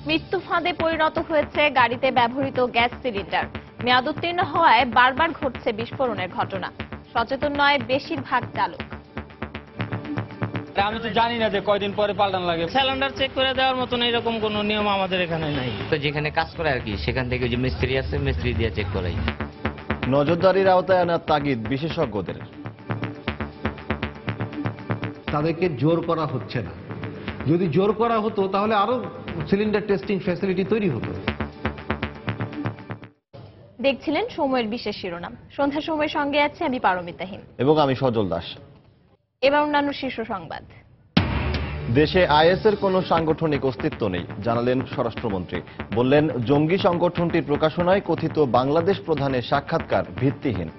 মৃত্যু ফাঁদে পরিণত হয়েছে গাড়িতে ব্যবহৃত গ্যাস সিলিন্ডার। মেয়াদ উত্তীর্ণ হওয়ায় বারবার ঘটছে বিস্ফোরণের ঘটনা। সচেতন নয় বেশিরভাগ চালক। আমি তো জানি না যে কয়দিন পরে পাল্টানো লাগে। সিলিন্ডার চেক করে দেওয়ার মতন এরকম কোনো নিয়ম আমাদের এখানে নাই। তো যেখানে কাজ করে আর কি, সেখান থেকে যে মিস্ত্রি আছে মিস্ত্রি দিয়ে চেক করাই। নজরদারির আওতায় আনার তাগিদ বিশেষজ্ঞদের। তাদেরকে জোর করা হচ্ছে না। যদি জোর করা হতো তাহলে আরো সিলিন্ডার টেস্টিং ফ্যাসিলিটি তৈরি হতো। দেখছিলেন সময়ের বিশেষ শিরোনাম। সন্ধ্যা সময়ের সঙ্গে আছে আমি পারমিতাহীন এবং আমি সজল দাস। এবার অন্যান্য শীর্ষ সংবাদ। দেশে আইএসের কোনো সাংগঠনিক অস্তিত্ব নেই জানালেন স্বরাষ্ট্রমন্ত্রী। বললেন জঙ্গি সংগঠনটির প্রকাশনায় কথিত বাংলাদেশ প্রধানের সাক্ষাৎকার ভিত্তিহীন।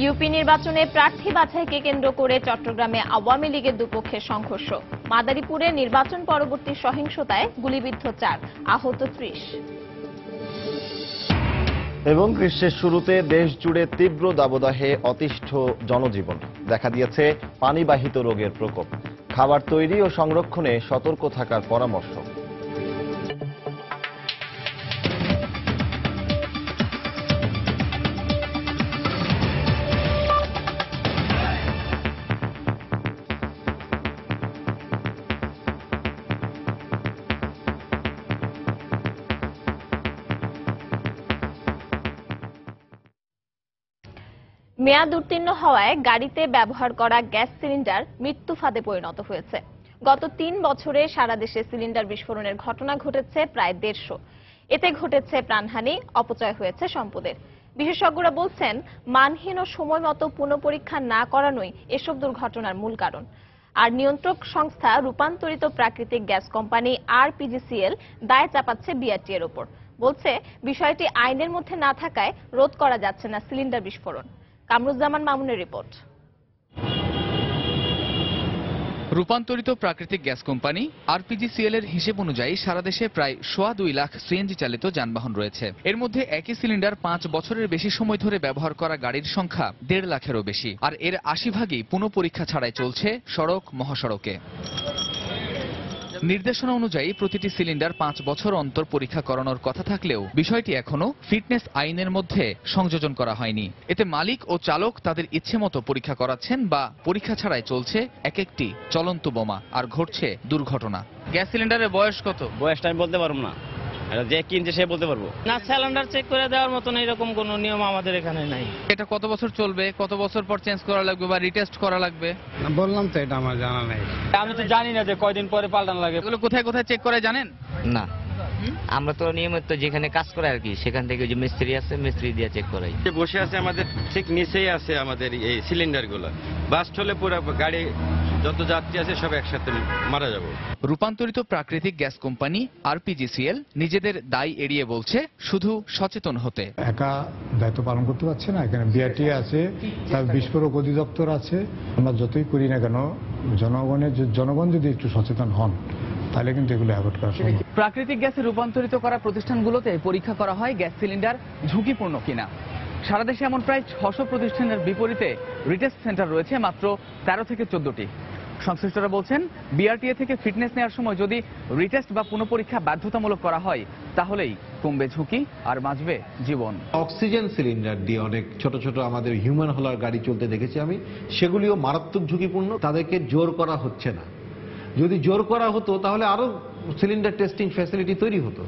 ইউপি নির্বাচনে প্রার্থী বাছাইকে কেন্দ্র করে চট্টগ্রামে আওয়ামী লীগের দুপক্ষের সংঘর্ষ। মাদারীপুরে নির্বাচন পরবর্তী সহিংসতায় গুলিবিদ্ধ 4, আহত 30। এবং গ্রীষ্মের শুরুতে দেশ জুড়ে তীব্র দাবদাহে অতিষ্ঠ জনজীবন। দেখা দিয়েছে পানিবাহিত রোগের প্রকোপ। খাবার তৈরি ও সংরক্ষণে সতর্ক থাকার পরামর্শ। মেয়াদ উত্তীর্ণ হওয়ায় গাড়িতে ব্যবহার করা গ্যাস সিলিন্ডার মৃত্যু ফাঁদে পরিণত হয়েছে। গত 3 বছরে সারা দেশে সিলিন্ডার বিস্ফোরণের ঘটনা ঘটেছে প্রায় 150। এতে ঘটেছে প্রাণহানি, অপচয় হয়েছে সম্পদের। বিশেষজ্ঞরা বলছেন মানহীন ও সময় মতো পুনঃপরীক্ষা না করানোই এসব দুর্ঘটনার মূল কারণ। আর নিয়ন্ত্রক সংস্থা রূপান্তরিত প্রাকৃতিক গ্যাস কোম্পানি আরপিজিসিএল দায় চাপাচ্ছে বিআরটি এর ওপর। বলছে বিষয়টি আইনের মধ্যে না থাকায় রোধ করা যাচ্ছে না সিলিন্ডার বিস্ফোরণ। কামরুজ্জামান মামুনের রিপোর্ট। রূপান্তরিত প্রাকৃতিক গ্যাস কোম্পানি আরপিজিসিএল এর হিসেব অনুযায়ী সারা দেশে প্রায় 2.25 লাখ সিএনজি চালিত যানবাহন রয়েছে। এর মধ্যে একই সিলিন্ডার 5 বছরের বেশি সময় ধরে ব্যবহার করা গাড়ির সংখ্যা 1.5 লাখেরও বেশি। আর এর 80 ভাগই পুনঃপরীক্ষা ছাড়াই চলছে সড়ক মহাসড়কে। নির্দেশনা অনুযায়ী প্রতিটি সিলিন্ডার 5 বছর অন্তর পরীক্ষা করানোর কথা থাকলেও বিষয়টি এখনো ফিটনেস আইনের মধ্যে সংযোজন করা হয়নি। এতে মালিক ও চালক তাদের ইচ্ছেমতো পরীক্ষা করাচ্ছেন বা পরীক্ষা ছাড়াই চলছে এক একটি চলন্ত বোমা, আর ঘটছে দুর্ঘটনা। গ্যাস সিলিন্ডারের বয়স কত? বয়সটা আমি বলতে পারবো না, যে কিনছে সে বলতে পারবো না। সিলিন্ডার চেক করে দেওয়ার মতন এরকম কোনো নিয়ম আমাদের এখানে নাই। এটা কত বছর চলবে, কত বছর পর চেঞ্জ করা লাগবে বা রিটেস্ট করা লাগবে? বললাম তো, এটা আমার জানা নেই। আমি তো জানি না যে কয়দিন পরে পাল্টানো লাগে। এগুলো কোথায় কোথায় চেক করে জানেন? না, আমরা তো নিয়মিত যেখানে কাজ করে আর কি, সেখান থেকে যে মিস্ত্রি আছে মিস্ত্রি দিয়ে চেক করাই। বসে আছে আমাদের ঠিক নিচেই আছে আমাদের এই সিলিন্ডার গুলো। বাস্ট হলে পুরো গাড়ি যত যাত্রী আছে সব একসাথে মারা যাবে। রূপান্তরিত প্রাকৃতিক গ্যাস কোম্পানি আরপিজিসিএল নিজেদের দায় এড়িয়ে বলছে শুধু সচেতন হতে। একা দায়িত্ব পালন করতে পারছে না, এখানে বিআরটি আছে, তার বিস্ফোরক অধিদপ্তর আছে। আমরা যতই করি না কেন, জনগণ যদি একটু সচেতন হন তাহলে কিন্তু এগুলো অ্যাভয়েড করা সম্ভব। প্রাকৃতিক গ্যাসে রূপান্তরিত করা প্রতিষ্ঠানগুলোতে পরীক্ষা করা হয় গ্যাস সিলিন্ডার ঝুঁকিপূর্ণ কিনা। সারা দেশে এমন প্রায় 600 প্রতিষ্ঠানের বিপরীতে রিটেস্ট সেন্টার রয়েছে মাত্র 13 থেকে 14টি। সংশ্লিষ্টরা বলছেন বিআরটিএ থেকে ফিটনেস নেওয়ার সময় যদি রিটেস্ট বা পুনঃপরীক্ষা বাধ্যতামূলক করা হয় তাহলেই কমবে ঝুঁকি আর বাঁচবে জীবন। অক্সিজেন সিলিন্ডার দিয়ে অনেক ছোট ছোট আমাদের হিউম্যান হলার গাড়ি চলতে দেখেছি আমি, সেগুলিও মারাত্মক ঝুঁকিপূর্ণ। তাদেরকে জোর করা হচ্ছে না। যদি জোর করা হতো তাহলে আরো সিলিন্ডার টেস্টিং ফ্যাসিলিটি তৈরি হতো।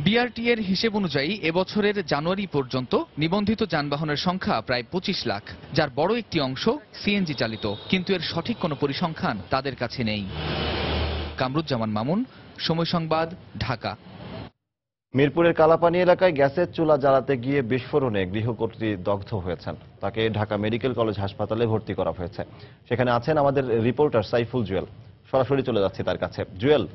বিআরটি এর হিসেব অনুযায়ী এবছরের জানুয়ারি পর্যন্ত নিবন্ধিত যানবাহনের সংখ্যা প্রায় 25 লাখ, যার বড় একটি অংশ সিএনজি চালিত, কিন্তু এর সঠিক কোনো পরিসংখ্যান তাদের কাছে নেই। কামরুজ্জামান মামুন, সময় সংবাদ, ঢাকা। মিরপুরের কালাপানি এলাকায় গ্যাসের চুলা জ্বালাতে গিয়ে বিস্ফোরণে গৃহকর্ত্রী দগ্ধ হয়েছেন। তাকে ঢাকা মেডিকেল কলেজ হাসপাতালে ভর্তি করা হয়েছে। সেখানে আছেন আমাদের রিপোর্টার সাইফুল জুয়েল। সরাসরি চলে যাচ্ছে তার কাছে। জুয়েল,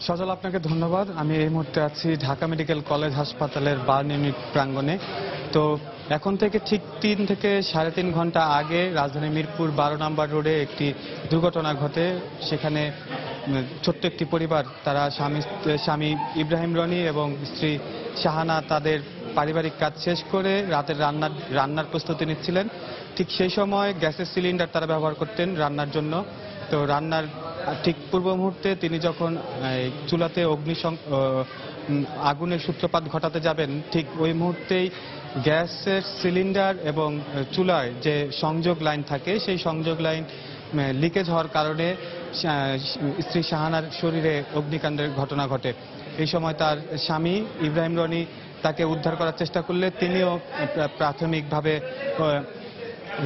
সজল, আপনাকে ধন্যবাদ। আমি এই মুহূর্তে আছি ঢাকা মেডিকেল কলেজ হাসপাতালের বার্ন ইউনিট প্রাঙ্গণে। তো এখন থেকে ঠিক 3 থেকে 3.5 ঘন্টা আগে রাজধানী মিরপুর 12 নম্বর রোডে একটি দুর্ঘটনা ঘটে। সেখানে ছোট্ট একটি পরিবার, তারা স্বামী ইব্রাহিম রনি এবং স্ত্রী শাহানা, তাদের পারিবারিক কাজ শেষ করে রাতের রান্নার প্রস্তুতি নিচ্ছিলেন। ঠিক সেই সময় গ্যাসের সিলিন্ডার তারা ব্যবহার করতেন রান্নার জন্য। তো রান্নার ঠিক পূর্ব মুহূর্তে তিনি যখন চুলাতে আগুনের সূত্রপাত ঘটাতে যাবেন, ঠিক ওই মুহূর্তেই গ্যাসের সিলিন্ডার এবং চুলায় যে সংযোগ লাইন থাকে সেই সংযোগ লাইন লিকেজ হওয়ার কারণে স্ত্রী শাহানার শরীরে অগ্নিকাণ্ডের ঘটনা ঘটে। এই সময় তার স্বামী ইব্রাহিম রনি তাকে উদ্ধার করার চেষ্টা করলে তিনিও প্রাথমিকভাবে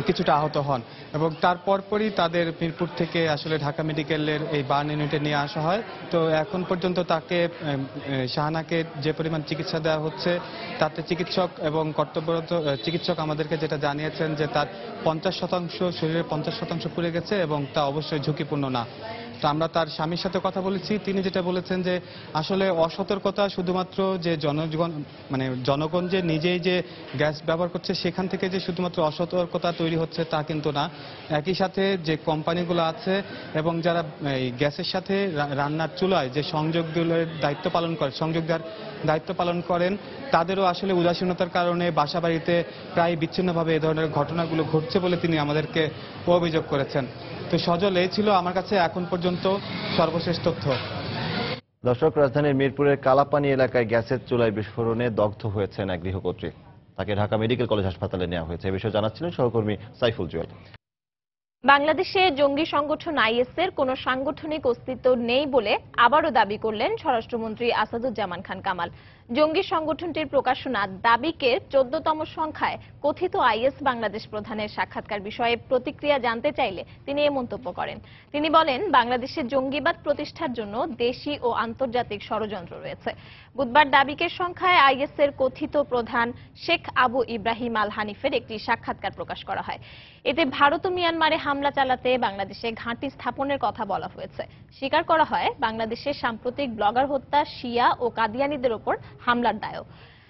কিছুটা আহত হন এবং তারপরই তাদের মিরপুর থেকে আসলে ঢাকা মেডিকেলের এই বার্ন ইউনিটে নিয়ে আসা হয়। তো এখন পর্যন্ত তাকে শাহানাকে যে পরিমাণ চিকিৎসা দেওয়া হচ্ছে তাতে চিকিৎসক এবং কর্তব্যরত চিকিৎসক আমাদেরকে যেটা জানিয়েছেন যে তার 50% শরীরের 50% পুড়ে গেছে এবং তা অবশ্যই ঝুঁকিপূর্ণ না। তো আমরা তার স্বামীর সাথে কথা বলেছি, তিনি যেটা বলেছেন যে আসলে অসতর্কতা শুধুমাত্র যে জনগণ যে নিজেই যে গ্যাস ব্যবহার করছে সেখান থেকে যে শুধুমাত্র অসতর্কতা তৈরি হচ্ছে তা কিন্তু না। একই সাথে যে কোম্পানিগুলো আছে এবং যারা এই গ্যাসের সাথে রান্নার চুলায় যে সংযোগগুলোর দায়িত্ব পালন করে, সংযোগ দেওয়ার দায়িত্ব পালন করেন, তাদেরও আসলে উদাসীনতার কারণে বাসাবাড়িতে প্রায় বিচ্ছিন্নভাবে এই ধরনের ঘটনাগুলো ঘটছে বলে তিনি আমাদেরকে অভিযোগ করেছেন। তো সজল, এই ছিল আমার কাছে এখন পর্যন্ত সর্বশেষ তথ্য। দর্শক, রাজধানীর মিরপুরের কালাপানি এলাকায় গ্যাসের চুলায় বিস্ফোরণে দগ্ধ হয়েছেন এক গৃহকর্ত্রী। তাকে ঢাকা মেডিকেল কলেজ হাসপাতালে নেওয়া হয়েছে। এ বিষয়ে জানাচ্ছিলেন সহকর্মী সাইফুল জুয়েল। বাংলাদেশে জঙ্গি সংগঠন আইএসের কোনো সাংগঠনিক অস্তিত্ব নেই বলে আবারও দাবি করলেন স্বরাষ্ট্রমন্ত্রী আসাদুজ্জামান খান কামাল। জঙ্গি সংগঠনটির প্রকাশনা দাবিকে 14তম সংখ্যায় কথিত আইএস বাংলাদেশ প্রধানের সাক্ষাৎকার বিষয়ে প্রতিক্রিয়া জানতে চাইলে তিনি এ মন্তব্য করেন। তিনি বলেন, বাংলাদেশে জঙ্গিবাদ প্রতিষ্ঠার জন্য দেশি ও আন্তর্জাতিক ষড়যন্ত্র রয়েছে। বুধবার দাবিকের সংখ্যায় আইএসের কথিত প্রধান শেখ আবু ইব্রাহিম আল হানিফের একটি সাক্ষাৎকার প্রকাশ করা হয়। এতে ভারত ও মিয়ানমারে হামলা চালাতে বাংলাদেশে ঘাঁটি স্থাপনের কথা বলা হয়েছে। স্বীকার করা হয় বাংলাদেশের সাম্প্রতিক ব্লগার হত্যা, শিয়া ও কাদিয়ানীদের ওপর হামলার দায়ও।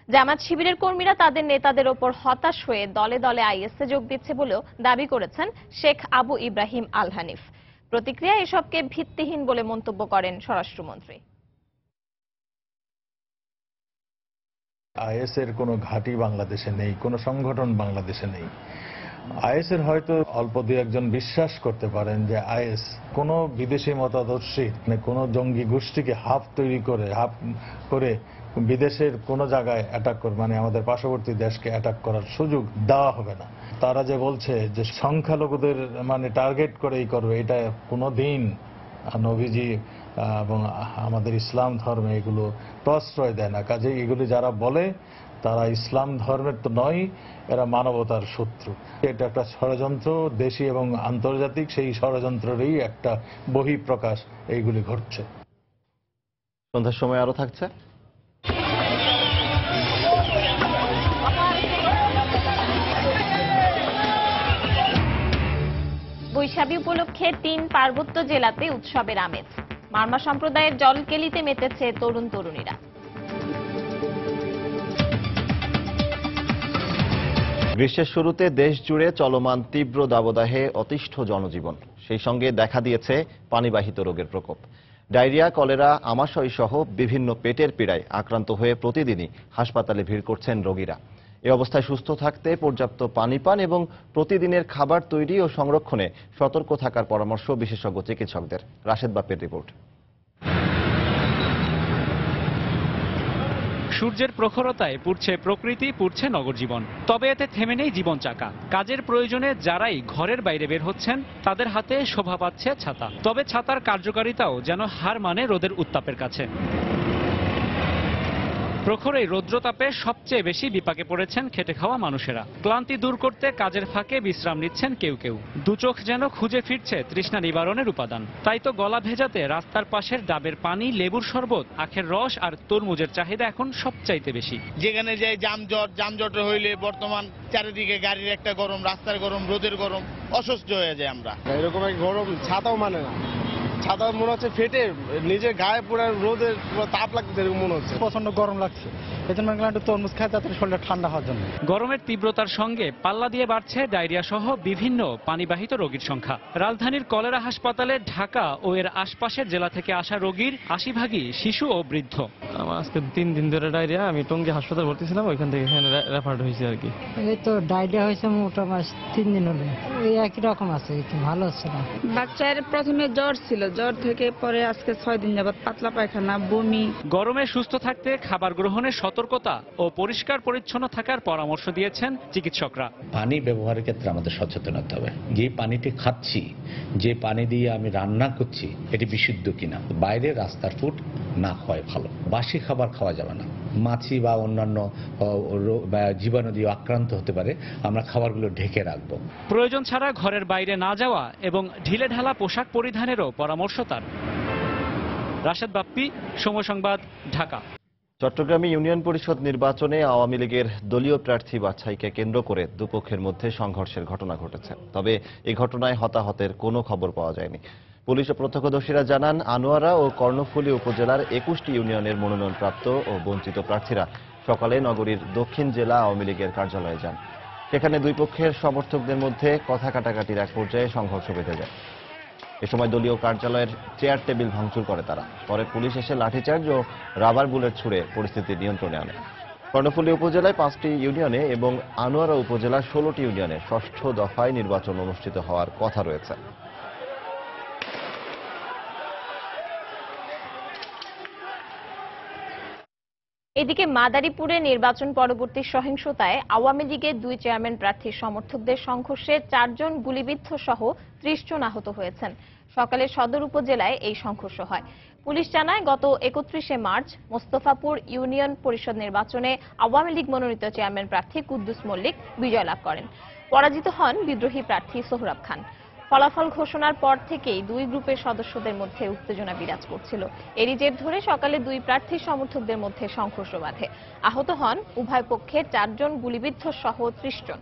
জামাত শিবিরের কর্মীরা তাদের নেতাদের ওপর হতাশ হয়ে দলে দলে আইএসে যোগ দিচ্ছে বলেও দাবি করেছেন শেখ আবু ইব্রাহিম আল হানিফ। প্রতিক্রিয়া এসবকে ভিত্তিহীন বলে মন্তব্য করেন স্বরাষ্ট্রমন্ত্রী। আইএস এর কোনো ঘাঁটি বাংলাদেশে নেই, কোনো সংগঠন বাংলাদেশে নেই। আইএস এর হয়তো অল্প দু একজন বিশ্বাস করতে পারেন যে আইএস কোনো বিদেশি মতাদর্শী কোনো জঙ্গি গোষ্ঠীকে হাব করে বিদেশের কোনো জায়গায় অ্যাটাক করবে, আমাদের পার্শ্ববর্তী দেশকে অ্যাটাক করার সুযোগ দেওয়া হবে না। তারা যে বলছে যে সংখ্যালঘুদের টার্গেট করেই করবে, এটা কোনোদিন নবীজি এবং আমাদের ইসলাম ধর্মে এগুলো প্রশ্রয় দেয় না। কাজে এগুলি যারা বলে তারা ইসলাম ধর্মের তো নয়, এরা মানবতার শত্রু। এটা একটা ষড়যন্ত্র, দেশি এবং আন্তর্জাতিক, সেই ষড়যন্ত্রেরই একটা বহিঃপ্রকাশ এইগুলি ঘটছে। সন্ধ্যার সময় আরো থাকছে। বৈশাখী উপলক্ষে 3 পার্বত্য জেলাতে উৎসবের আমেজ। মারমা সম্প্রদায়ের জলকেলিতে মেতেছে তরুণ তরুণীরা। গ্রীষ্মের শুরুতে দেশ জুড়ে চলমান তীব্র দাবদাহে অতিষ্ঠ জনজীবন, সেই সঙ্গে দেখা দিয়েছে পানিবাহিত রোগের প্রকোপ। ডায়রিয়া, কলেরা, আমাশয় সহ বিভিন্ন পেটের পীড়ায় আক্রান্ত হয়ে প্রতিদিনই হাসপাতালে ভিড় করছেন রোগীরা। এ অবস্থায় সুস্থ থাকতে পর্যাপ্ত পানি পান এবং প্রতিদিনের খাবার তৈরি ও সংরক্ষণে সতর্ক থাকার পরামর্শ বিশেষজ্ঞ চিকিৎসকদের। রাশেদ বাপের রিপোর্ট। সূর্যের প্রখরতায় পুড়ছে প্রকৃতি, পুড়ছে নগর জীবন। তবে এতে থেমে নেই জীবন চাকা। কাজের প্রয়োজনে যারাই ঘরের বাইরে বের হচ্ছেন তাদের হাতে শোভা পাচ্ছে ছাতা। তবে ছাতার কার্যকারিতাও যেন হার মানে রোদের উত্তাপের কাছে। প্রখর এই রৌদ্রতাপে সবচেয়ে বেশি বিপাকে পড়েছেন খেটে খাওয়া মানুষেরা। ক্লান্তি দূর করতে কাজের ফাঁকে বিশ্রাম নিচ্ছেন কেউ কেউ। দুচোখ যেন খুঁজে ফিরছে তৃষ্ণা নিবারণের উপাদান। তাই তো গলা ভেজাতে রাস্তার পাশের ডাবের পানি, লেবুর শরবত, আখের রস আর তরমুজের চাহিদা এখন সবচাইতে বেশি। যেখানে যাই যানজট হইলে বর্তমান চারিদিকে গাড়ির একটা গরম, রাস্তার গরম, রোদের গরম, অসহ্য হয়ে যায়। আমরা এরকম গরম ছাতাও মানে না, ছাতা মনে হচ্ছে ফেটে নিজের গায়ে পুরো রোদের তাপ লাগছে এরকম মনে হচ্ছে। প্রচন্ড গরম লাগছে, এই জন্য একটু তরমুজ খায় যাতে শরীরটা ঠান্ডা হওয়ার জন্য। গরমের তীব্রতার সঙ্গে পাল্লা দিয়ে বাড়ছে ডায়রিয়া সহ বিভিন্ন পানিবাহিত রোগীর সংখ্যা। রাজধানীর কলেরা হাসপাতালে ঢাকা ও এর আশপাশের জেলা থেকে আসা রোগীর 80% শিশু ও বৃদ্ধ। আমার আজকে 3 দিন ধরে ডায়রিয়া, আমি টঙ্গী হাসপাতাল ভর্তি ছিলাম, ওইখান থেকে এখানে রেফার্ড হয়েছে আর কি। এই তো ডায়রিয়া হয়েছে মোটামুটি 3 দিন হলো, এই একই রকম আছে, ভালো হচ্ছে না। বাচ্চার প্রথমে জ্বর ছিল, জ্বর থেকে পরে আজকে 6 দিন যাবত পাতলা পায়খানা, বমি। গরমে সুস্থ থাকতে খাবার গ্রহণের সতর্কতা ও পরিষ্কার পরিচ্ছন্ন থাকার পরামর্শ দিয়েছেন চিকিৎসকরা। পানি ব্যবহারের ক্ষেত্রে আমাদের সচেতন হতে হবে। যে পানিটি খাচ্ছি, যে পানি দিয়ে আমি রান্না করছি, এটি বিশুদ্ধ কিনা। বাইরে রাস্তার ফুড না খাওয়াই ভালো। বাসি খাবার খাওয়া যাবে না। মাছি বা অন্যান্য জীবাণু দিয়ে আক্রান্ত হতে পারে, আমরা খাবারগুলো ঢেকে রাখবো। প্রয়োজন ছাড়া ঘরের বাইরে না যাওয়া এবং ঢিলেঢালা পোশাক পরিধানেরও পরামর্শ তার। রাশেদ বাপ্পি, সময় সংবাদ, ঢাকা। চট্টগ্রামে ইউনিয়ন পরিষদ নির্বাচনে আওয়ামী লীগের দলীয় প্রার্থী বাছাইকে কেন্দ্র করে দুপক্ষের মধ্যে সংঘর্ষের ঘটনা ঘটেছে। তবে এই ঘটনায় হতাহতের কোনো খবর পাওয়া যায়নি। পুলিশ ও প্রত্যক্ষদর্শীরা জানান, আনোয়ারা ও কর্ণফুলী উপজেলার 21টি ইউনিয়নের মনোনয়নপ্রাপ্ত ও বঞ্চিত প্রার্থীরা সকালে নগরীর দক্ষিণ জেলা আওয়ামী লীগের কার্যালয়ে যান। সেখানে দুই পক্ষের সমর্থকদের মধ্যে কথা কাটাকাটির এক পর্যায়ে সংঘর্ষ বেঁধে যায়। এ সময় দলীয় কার্যালয়ের চেয়ার টেবিল ভাঙচুর করে তারা। পরে পুলিশ এসে লাঠিচার্জ ও রাবার বুলেট ছুড়ে পরিস্থিতি নিয়ন্ত্রণে আনে। কর্ণফুলী উপজেলায় 5টি ইউনিয়নে এবং আনোয়ারা উপজেলার 16টি ইউনিয়নে ষষ্ঠ দফায় নির্বাচন অনুষ্ঠিত হওয়ার কথা রয়েছে। এদিকে মাদারীপুরে নির্বাচন পরবর্তী সহিংসতায় আওয়ামী লীগের 2 চেয়ারম্যান প্রার্থীর সমর্থকদের সংঘর্ষে 4 জন গুলিবিদ্ধ সহ 30 জন আহত হয়েছেন। সকালে সদর উপজেলায় এই সংঘর্ষ হয়। পুলিশ জানায়, গত 31শে মার্চ মোস্তফাপুর ইউনিয়ন পরিষদ নির্বাচনে আওয়ামী লীগ মনোনীত চেয়ারম্যান প্রার্থী কুদ্দুস মল্লিক বিজয় লাভ করেন। পরাজিত হন বিদ্রোহী প্রার্থী সোহরাব খান। ফলাফল ঘোষণার পর থেকেই দুই গ্রুপের সদস্যদের মধ্যে উত্তেজনা বিরাজ করছিল। এরই জের ধরে সকালে দুই প্রার্থীর সমর্থকদের মধ্যে সংঘর্ষ বাধে। আহত হন উভয় পক্ষের 4 জন, গুলিবিদ্ধ সহ 30 জন।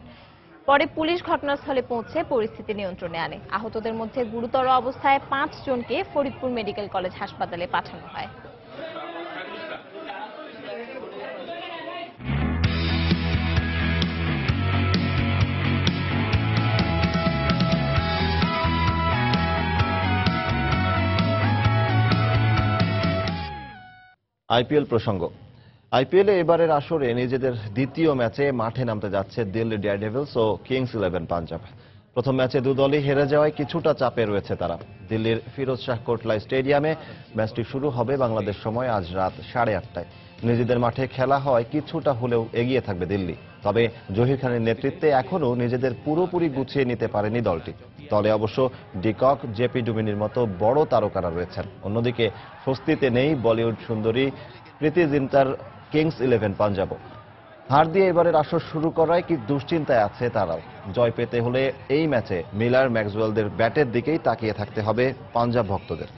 পরে পুলিশ ঘটনাস্থলে পৌঁছে পরিস্থিতি নিয়ন্ত্রণে আনে। আহতদের মধ্যে গুরুতর অবস্থায় 5 জনকে ফরিদপুর মেডিকেল কলেজ হাসপাতালে পাঠানো হয়। আইপিএল প্রসঙ্গ। আইপিএলে এবারের আসরে নিজেদের দ্বিতীয় ম্যাচে মাঠে নামতে যাচ্ছে দিল্লি ডেয়ারডেভিলস ও কিংস 11 পাঞ্জাব। প্রথম ম্যাচে 2 দলই হেরে যাওয়ায় কিছুটা চাপে রয়েছে তারা। দিল্লির ফিরোজ শাহ কোটলা স্টেডিয়ামে ম্যাচটি শুরু হবে বাংলাদেশ সময় আজ রাত 8:30টায়। নিজেদের মাঠে খেলা হওয়ায় কিছুটা হলেও এগিয়ে থাকবে দিল্লি। তবে জহির খানের নেতৃত্বে এখনও নিজেদের পুরোপুরি গুছিয়ে নিতে পারেনি দলটি। দলে অবশ্য ডিকক, জেপি ডুমিনির মতো বড় তারকারা রয়েছেন। অন্যদিকে স্বস্তিতে নেই বলিউড সুন্দরী প্রীতি জিন্টার কিংস 11 পাঞ্জাবও। হার দিয়ে এবারের আসর শুরু করায় কি দুশ্চিন্তায় আছে তারাও। জয় পেতে হলে এই ম্যাচে মিলার, ম্যাক্সওয়েলদের ব্যাটের দিকেই তাকিয়ে থাকতে হবে পাঞ্জাব ভক্তদের।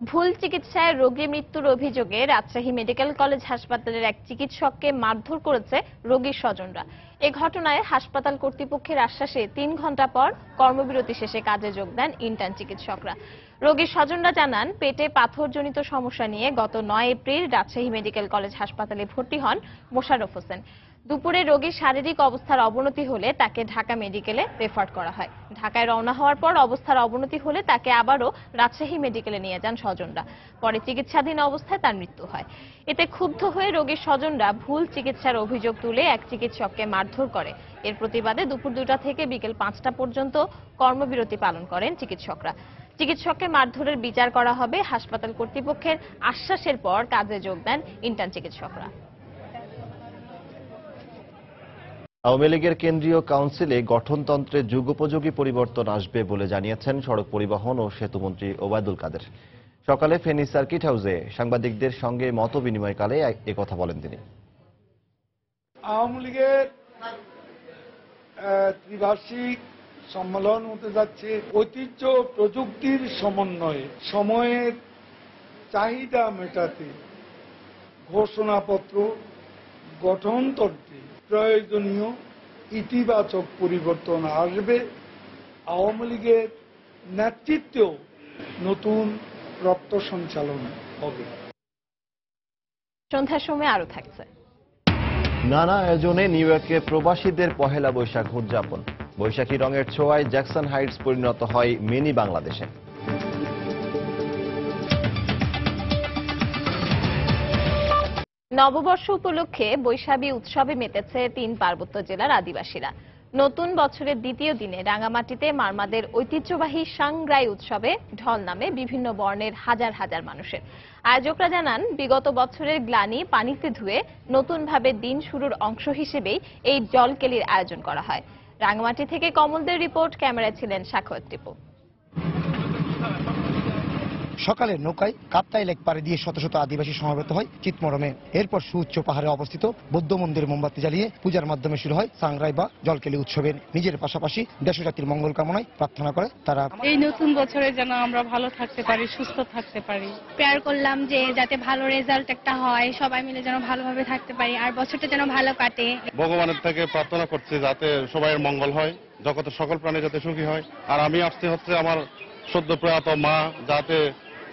ভুল চিকিৎসায় রোগী মৃত্যুর অভিযোগে রাজশাহী মেডিকেল কলেজ হাসপাতালের এক চিকিৎসককে মারধর করেছে রোগীর স্বজনরা। এ ঘটনায় হাসপাতাল কর্তৃপক্ষের আশ্বাসে 3 ঘণ্টা পর কর্মবিরতি শেষে কাজে যোগ দেন ইন্টার্ন চিকিৎসকরা। রোগীর স্বজনরা জানান, পেটে পাথরজনিত সমস্যা নিয়ে গত 9 এপ্রিল রাজশাহী মেডিকেল কলেজ হাসপাতালে ভর্তি হন মোশাররফ হোসেন। দুপুরে রোগীর শারীরিক অবস্থার অবনতি হলে তাকে ঢাকা মেডিকেলে রেফার করা হয়। ঢাকায় রওনা হওয়ার পর অবস্থার অবনতি হলে তাকে আবারও রাজশাহী মেডিকেলে নিয়ে যান স্বজনরা। পরে চিকিৎসাধীন অবস্থায় তার মৃত্যু হয়। এতে ক্ষুব্ধ হয়ে রোগীর স্বজনরা ভুল চিকিৎসার অভিযোগ তুলে এক চিকিৎসককে মারধর করে। এর প্রতিবাদে দুপুর 2টা থেকে বিকেল 5টা পর্যন্ত কর্মবিরতি পালন করেন চিকিৎসকরা। চিকিৎসককে মারধরের বিচার করা হবে। হাসপাতাল কর্তৃপক্ষের আশ্বাসের পর কাজে যোগ দেন ইন্টার্ন চিকিৎসকরা। আওয়ামী লীগের কেন্দ্রীয় কাউন্সিলে গঠনতন্ত্রে যুগোপযোগী পরিবর্তন আসবে বলে জানিয়েছেন সড়ক পরিবহন ও সেতুমন্ত্রী ওবায়দুল কাদের। সকালে ফেনী সার্কিট হাউসে সাংবাদিকদের সঙ্গে মত বিনিময়কালে একথা বলেন তিনি। আওয়ামী লীগের ত্রিবার্ষিক সম্মেলন হতে যাচ্ছে ঐতিহ্য প্রযুক্তির সমন্বয়ে সময়ের চাহিদা মেটাতে ঘোষণাপত্র গঠনতন্ত্রে প্রয়োজনীয় ইতিবাচক পরিবর্তন আসবে। আওয়ামী লীগের নেতৃত্বেও নতুন রক্ত সঞ্চালন হবে। সন্ধ্যার সময় আরো থাকছে। নানা আয়োজনে নিউ ইয়র্কে প্রবাসীদের পহেলা বৈশাখ উদযাপন। বৈশাখী রঙের ছোঁয়ায় জ্যাকসন হাইটস পরিণত হয় মিনি বাংলাদেশে। নববর্ষ উপলক্ষে বৈশাখী উৎসবে মেতেছে 3 পার্বত্য জেলার আদিবাসীরা। নতুন বছরের দ্বিতীয় দিনে রাঙামাটিতে মারমাদের ঐতিহ্যবাহী সাংগ্রাই উৎসবে ঢল নামে বিভিন্ন বর্ণের হাজার হাজার মানুষের। আয়োজকরা জানান, বিগত বছরের গ্লানি পানিতে ধুয়ে নতুনভাবে দিন শুরুর অংশ হিসেবেই এই জলকেলির আয়োজন করা হয়। রাঙামাটি থেকে কমলদের রিপোর্ট, ক্যামেরায় ছিলেন সাখাওয়াত টিপু। সকালে নৌকায় কাপ্তাই লেক পাড়ে দিয়ে শত শত আদিবাসী সমবেত হয় চিতমরমে। এরপর সুউচ্চ পাহাড়ে অবস্থিত বৌদ্ধ মন্দিরে মোমবাতি জ্বালিয়ে পূজার মাধ্যমে শুরু হয় সাংগ্রাই বা জলকেলি উৎসবের। নিজের পাশাপাশি দেশজাতির মঙ্গল কামনায় প্রার্থনা করে তারা। এই নতুন বছরে যেন আমরা ভালো থাকতে পারি, সুস্থ থাকতে পারি। প্রেয়ার করলাম যে যাতে ভালো রেজাল্ট একটা হয়, সবাই মিলে যেন ভালোভাবে থাকতে পারি, আর বছরটা যেন ভালো কাটে। ভগবানের থেকে প্রার্থনা করছি যাতে সবাইয়ের মঙ্গল হয়, জগতের সকল প্রাণী যাতে সুখী হয়। আর আমি আসতে হচ্ছে আমার সদ্য প্রয়াত মা, যাতে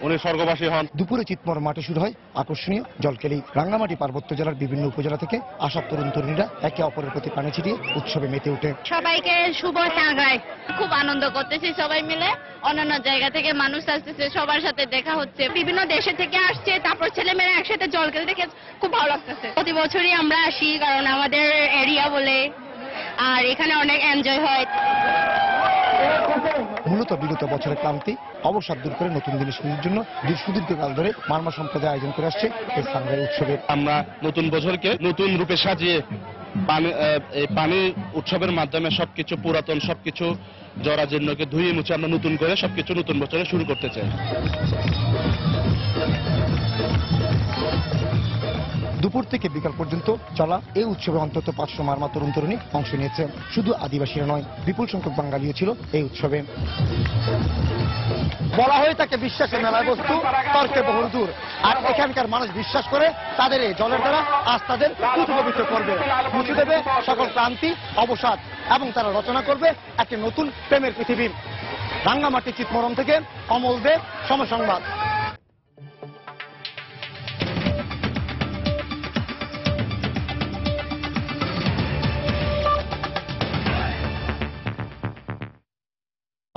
উনি স্বর্গবাসী হন। দুপুরে চিতমর মাঠে শুরু হয় আকর্ষণীয় জলকেলি। রাঙ্গামাটি পার্বত্য জেলার বিভিন্ন উপজেলা থেকে আসা তরুণ তরুণীরা একে অপরের প্রতি পানি ছিটিয়ে উৎসবে মেতে ওঠে। সবাইকে শুভ সাংগ্রাই। খুব আনন্দ করতেছি সবাই মিলে। অন্যান্য জায়গা থেকে মানুষ আসতেছে, সবার সাথে দেখা হচ্ছে, বিভিন্ন দেশে থেকে আসছে, তারপর ছেলেমেয়েরা একসাথে জলকেলি দেখে খুব ভালো লাগতেছে। প্রতি বছরই আমরা আসি, কারণ আমাদের এরিয়া বলে, আর এখানে অনেক এনজয় হয়। মূলত বিগত বছরের ক্লান্তি অবসাদ দূর করে নতুন দিনের শুরুর জন্য সুদীর্ঘকাল ধরে মারমা সম্প্রদায় আয়োজন করে আসছে এই সাংগ্রাই উৎসবে। আমরা নতুন বছরকে নতুন রূপে সাজিয়ে পানি উৎসবের মাধ্যমে সবকিছু পুরাতন সবকিছু জরাজীর্ণকে ধুয়ে মুছে আমরা নতুন করে সবকিছু নতুন বছরে শুরু করতে চাই। দুপুর থেকে বিকাল পর্যন্ত চলা এই উৎসবে অন্তত 500 মারমা তরুণ তরুণী অংশ নিয়েছে। শুধু আদিবাসীরা নয়, বিপুল সংখ্যক বাঙালিও ছিল এই উৎসবে। বলা হয়ে থাকে বিশ্বাসের মেলায় বস্তু তর্কে বহু দূর, আর এখানকার মানুষ বিশ্বাস করে তাদের এই জলের দ্বারা আজ তাদের পবিত্র করবে, মুছে দেবে সকল ক্লান্তি অবসাদ, এবং তারা রচনা করবে একটি নতুন প্রেমের পৃথিবী। রাঙ্গামাটি চিতমরম থেকে কমল দে, সময় সংবাদ।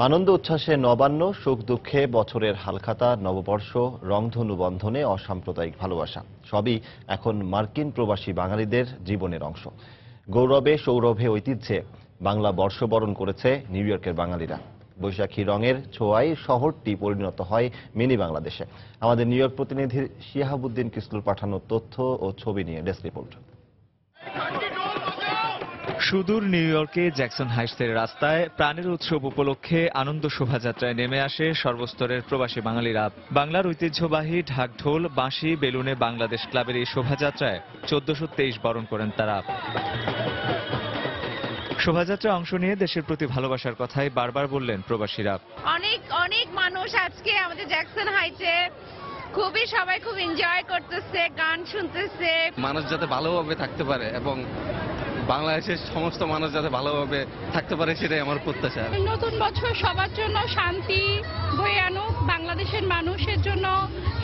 আনন্দ উচ্ছ্বাসে নবান্ন, সুখ দুঃখে বছরের হালখাতা, নববর্ষ, রংধনু বন্ধনে অসাম্প্রদায়িক ভালোবাসা সবই এখন মার্কিন প্রবাসী বাঙালিদের জীবনের অংশ। গৌরবে সৌরভে ঐতিহ্যে বাংলা বর্ষবরণ করেছে নিউ ইয়র্কের বাঙালিরা। বৈশাখী রঙের ছোঁয়ায় শহরটি পরিণত হয় মিনি বাংলাদেশে। আমাদের নিউ ইয়র্ক প্রতিনিধি শিহাবুদ্দিন কিসলুর পাঠানো তথ্য ও ছবি নিয়ে ডেস্ক রিপোর্ট। সুদূর নিউ ইয়র্কে জ্যাকসন হাইটসের রাস্তায় প্রাণের উৎসব উপলক্ষে আনন্দ শোভাযাত্রায় নেমে আসে সর্বস্তরের প্রবাসী বাঙালিরা। বাংলার ঐতিহ্যবাহী ঢাকঢোল, বাঁশি, বেলুনে বাংলাদেশ ক্লাবের এই শোভাযাত্রায় 1423 বরণ করেন তারা। শোভাযাত্রায় অংশ নিয়ে দেশের প্রতি ভালোবাসার কথাই বারবার বললেন প্রবাসীরা। অনেক অনেক মানুষ আজকে আমাদের জ্যাকসন হাইটে খুবই সবাই খুব এনজয় করতেছে, গান শুনতেছে। মানুষ যাতে ভালোভাবে থাকতে পারে এবং বাংলাদেশের সমস্ত মানুষ যাতে ভালোভাবে থাকতে পারে, সেটাই আমার প্রত্যাশা। নতুন বছর সবার জন্য শান্তি বয়ে আনুক, বাংলাদেশের মানুষের জন্য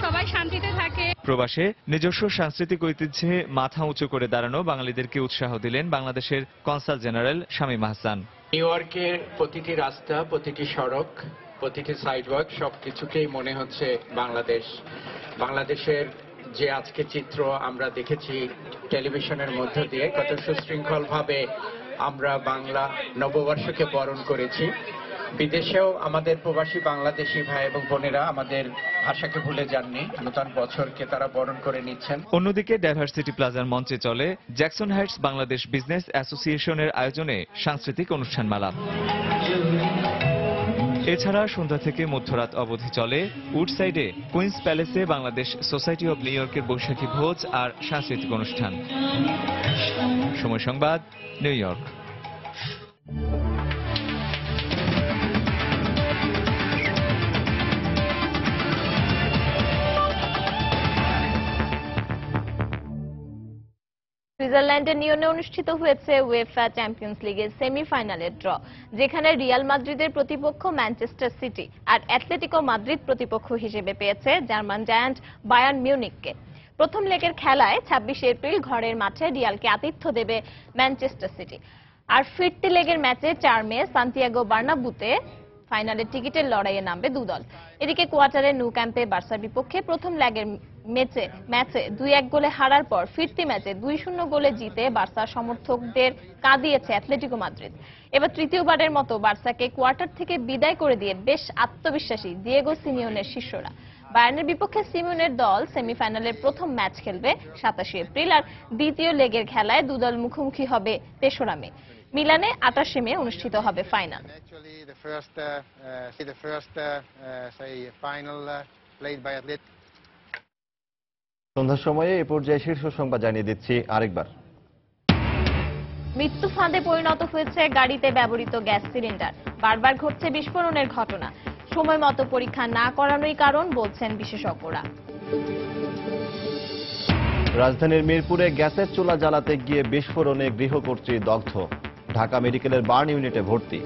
সবাই শান্তিতে থাকে। প্রবাসে নিজস্ব সাংস্কৃতিক ঐতিহ্যে মাথা উঁচু করে দাঁড়ানো বাঙালিদেরকে উৎসাহ দিলেন বাংলাদেশের consul general Shamim Ahsan. New ইয়র্কের প্রতিটি রাস্তা, প্রতিটি সড়ক, প্রতিটি সাইডওয়াক সবকিছুকেই মনে হচ্ছে বাংলাদেশ। বাংলাদেশের যে আজকে চিত্র আমরা দেখেছি টেলিভিশনের মধ্য দিয়ে, কত সুশৃঙ্খল ভাবে আমরা বাংলা নববর্ষকে বরণ করেছি। বিদেশেও আমাদের প্রবাসী বাংলাদেশি ভাই এবং বোনেরা আমাদের ভাষাকে ভুলে যাননি, নতুন বছরকে তারা বরণ করে নিচ্ছেন। অন্যদিকে ডাইভার্সিটি প্লাজার মঞ্চে চলে জ্যাকসন হাইটস বাংলাদেশ বিজনেস অ্যাসোসিয়েশনের আয়োজনে সাংস্কৃতিক অনুষ্ঠানমালা। এছাড়া সন্ধ্যা থেকে মধ্যরাত অবধি চলে উডসাইডে কুইন্স প্যালেসে বাংলাদেশ সোসাইটি অব নিউ ইয়র্কের বৈশাখী ভোজ আর সাংস্কৃতিক অনুষ্ঠান। সময় সংবাদ, নিউ ইয়র্ক। সুইজারল্যান্ডের নিয়নে অনুষ্ঠিত হয়েছে উয়েফা চ্যাম্পিয়ন্স লিগের সেমিফাইনালের ড্র, যেখানে রিয়াল মাদ্রিদের প্রতিপক্ষ ম্যানচেস্টার সিটি আর অ্যাটলেটিকো মাদ্রিদ প্রতিপক্ষ হিসেবে পেয়েছে জার্মান জায়ান্ট বায়ার্ন মিউনিখকে। প্রথম লেগের খেলায় ২৬ এপ্রিল ঘরের মাঠে রিয়ালকে আতিথ্য দেবে ম্যানচেস্টার সিটি। আর ফিরতি লেগের ম্যাচে ৪ মে সান্তিয়াগো বার্নাব্যুতে ফাইনালের টিকিটের লড়াইয়ে নামবে দুদল। এদিকে কোয়ার্টারে ন্যু ক্যাম্পে বার্সার বিপক্ষে প্রথম লেগের ম্যাচে ২-১ গোলে হারার পর ফিরতি ম্যাচে ২-০ গোলে জিতে বার্সা সমর্থকদের কাঁদিয়েছে অ্যাটলেটিকো মাদ্রিদ। এবার তৃতীয়বারের মতো বার্সাকে কোয়ার্টার থেকে বিদায় করে দিয়ে বেশ আত্মবিশ্বাসী দিয়েগো সিমিওনের শিষ্যরা। বায়ার্নের বিপক্ষে সিমিওনের দল সেমিফাইনালের প্রথম ম্যাচ খেলবে ২৭ এপ্রিল, আর দ্বিতীয় লেগের খেলায় দুদল মুখোমুখি হবে ৩রা মে। মিলানে ২৮ মে অনুষ্ঠিত হবে ফাইনাল। সন্ধ্যার সময়ে এ পর্যায়ে শীর্ষ সংবাদ জানিয়ে দিচ্ছি আরেকবার। মৃত্যু ফাঁদে পরিণত হয়েছে গাড়িতে ব্যবহৃত গ্যাস সিলিন্ডার। বারবার ঘটছে বিস্ফোরণের ঘটনা। সময় মতো পরীক্ষা না করানোই কারণ বলছেন বিশেষজ্ঞরা। রাজধানীর মিরপুরে গ্যাসের চুলা জ্বালাতে গিয়ে বিস্ফোরণে গৃহকর্ত্রী দগ্ধ, ঢাকা মেডিকেলের বার্ন ইউনিটে ভর্তি।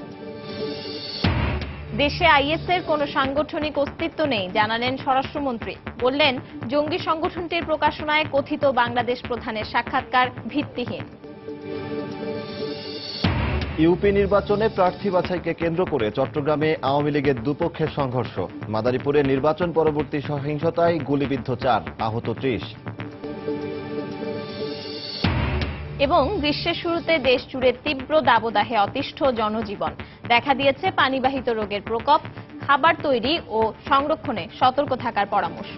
দেশে আইএসের কোনো সাংগঠনিক অস্তিত্ব নেই জানালেন স্বরাষ্ট্রমন্ত্রী। বললেন, জঙ্গি সংগঠনটির প্রকাশনায় কথিত বাংলাদেশ প্রধানের সাক্ষাৎকার ভিত্তিহীন। ইউপি নির্বাচনে প্রার্থী বাছাইকে কেন্দ্র করে চট্টগ্রামে আওয়ামী লীগের দুপক্ষের সংঘর্ষ। মাদারীপুরে নির্বাচন পরবর্তী সহিংসতায় গুলিবিদ্ধ ৪, আহত ৩০। এবং গ্রীষ্মের শুরুতে দেশ জুড়ে তীব্র দাবদাহে অতিষ্ঠ জনজীবন। দেখা দিয়েছে পানিবাহিত রোগের প্রকোপ। খাবার তৈরি ও সংরক্ষণে সতর্ক থাকার পরামর্শ।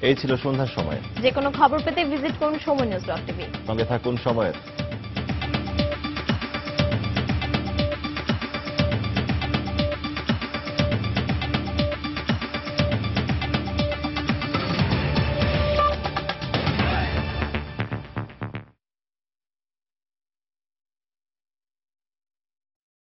এই ছিল সন্ধ্যার সময়। যে কোনো খবর পেতে ভিজিট করুন সময় নিউজ.টিভি। সঙ্গে থাকুন সময়ের।